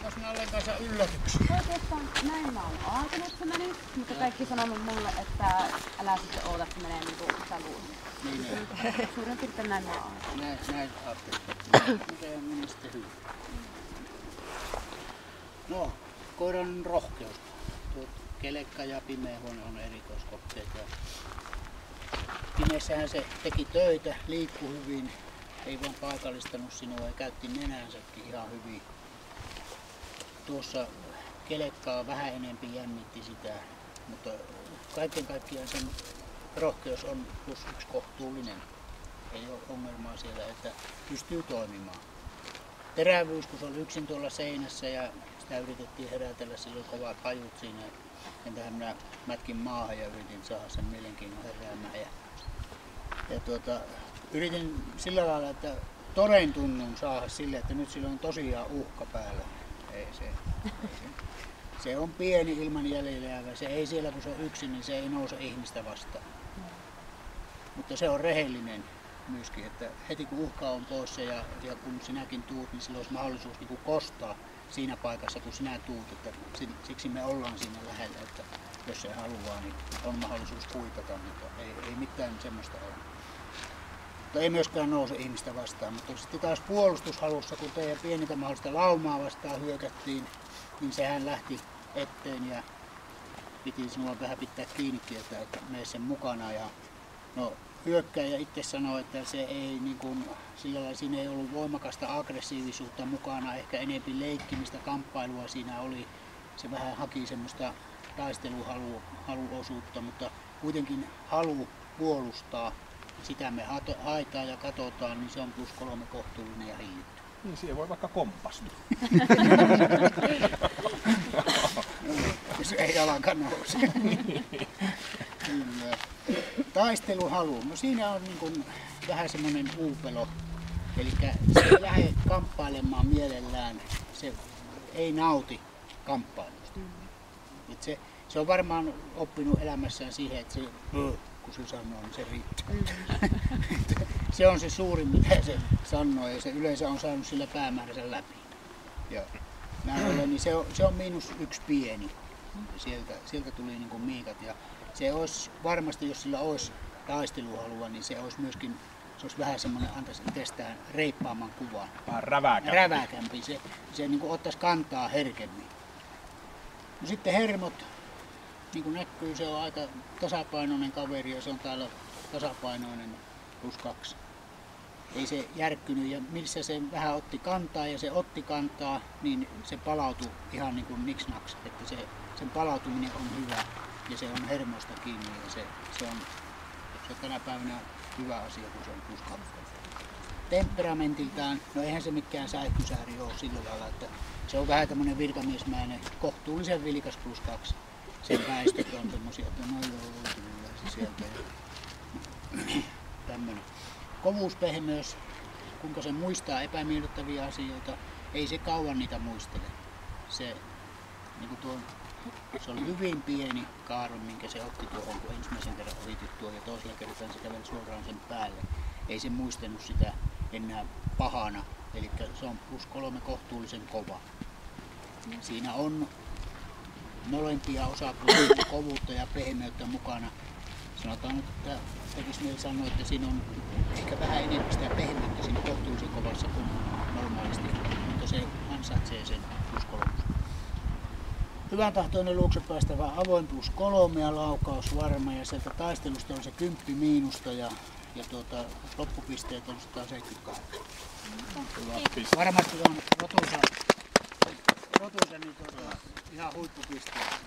tuliko sinä ollenkaan yllätyksiä? Oikeastaan näin mä oon ajatellut, että se meni, mutta kaikki sanonut mulle, että älä sitten oota, että menee niinku saluun. Niin. Suurin piirtein näin mä oon ajatellut. Näin ajattelin. Mikä meni sitten hyvin. No, koiran rohkeus. Tuo kelekka ja pimeä huone on erikoiskohteet. Pimeessähän se teki töitä, liikkui hyvin, ei vaan paikallistanut sinua ja käytti nenänsäkin ihan hyvin. Tuossa kelekkaa vähän enempi jännitti sitä, mutta kaiken kaikkiaan sen rohkeus on +1 kohtuullinen. Ei ole ongelmaa siellä, että pystyy toimimaan. Terävyys, kun se oli yksin tuolla seinässä ja sitä yritettiin herätellä, silloin kovat pajut siinä. Entähän minä mätkin maahan ja yritin saada sen mielenkiinnon heräämään. Yritin sillä lailla, että toden tunnun saada sille, että nyt sillä on tosiaan uhka päällä. Ei se. Se on pieni ilman jäljellä jäävä. Se ei siellä, kun se on yksin, niin se ei nouse ihmistä vastaan. Mutta se on rehellinen myöskin, että heti kun uhka on poissa ja kun sinäkin tuut, niin sillä olisi mahdollisuus niin kuin kostaa siinä paikassa, kun sinä tuut. Että siksi me ollaan siinä lähellä, että jos se haluaa, niin on mahdollisuus kuitata, mutta ei mitään semmoista ole. Mutta ei myöskään nouse ihmistä vastaan, mutta sitten taas puolustushalussa, kun teidän pienintä mahdollista laumaa vastaan hyökättiin, niin sehän lähti eteen ja piti sinua vähän pitää kiinnikin, että mene sen mukana. Ja, no, hyökkääjä itse sanoi, että se ei, niin kuin, sillä lailla, siinä ei ollut voimakasta aggressiivisuutta mukana, ehkä enempi leikkimistä, kamppailua siinä oli. Se vähän haki semmoista taisteluhaluosuutta, mutta kuitenkin halu puolustaa. Sitä me haetaan ja katsotaan, niin se on +3 kohtuullinen ja hillitty. Niin siihen voi vaikka kompastua. Se ei jalka nouse. Taisteluhalu. No siinä on niin kuin vähän semmoinen uupelo. Eli se ei lähde kamppailemaan mielellään. Se ei nauti kamppailusta. Se on varmaan oppinut elämässään siihen, että se kun se sanoo, niin se riittää. Se on se suurin, mitä se sanoo, ja se yleensä on saanut sillä päämääränsä läpi. Ja näin ollen, niin se on -1 pieni. Sieltä tuli niin kuin miikat. Ja se olisi varmasti, jos sillä olisi taisteluhalua, niin se olisi myöskin vähän semmoinen, antaisi itsestään reippaamman kuvan. Vähän räväkämpi. Räväkämpi. Se niin kuin ottaisi kantaa herkemmin. No sitten hermot. Niin kuin näkyy, se on aika tasapainoinen kaveri ja se on täällä tasapainoinen +2. Ei se järkkynyt ja missä se vähän otti kantaa ja se otti kantaa, niin se palautui ihan niin kuin niksnaks. Että sen palautuminen on hyvä ja se on hermosta kiinni ja se on tänä päivänä hyvä asia, kun se on +2. Temperamentiltaan, no eihän se mikään säihkysääri ole sillä lailla, että se on vähän tämmöinen virkamiesmäinen, kohtuullisen vilkas +2. Sen väestöt on semmosia, että no joo, kyllä se sieltä. Tämmönen. Kovuuspehmeys, kuinka se muistaa epämiellyttäviä asioita, ei se kauan niitä muistele. Se oli hyvin pieni kaaro, minkä se otti tuohon, kun ensimmäisen kerran ohitit tuon ja toisella kertaa se käveli suoraan sen päälle. Ei se muistanut sitä enää pahana, eli se on +3 kohtuullisen kova. Siinä on molempia osapuolia, kovuutta ja pehmeyttä mukana. Sanotaan nyt, että tekisi mieli sanoa, että siinä on ehkä vähän enemmän sitä pehmeyttä siinä kohtuullisen kovassa kuin normaalisti, mutta se ansaitsee sen +3. Hyvän tahtoinen luokse päästävä avoin +3 ja laukaus varma ja sieltä taistelusta on se 10 - ja loppupisteet on 178. Varmasti on rotunsa niin ihan huippupisteet.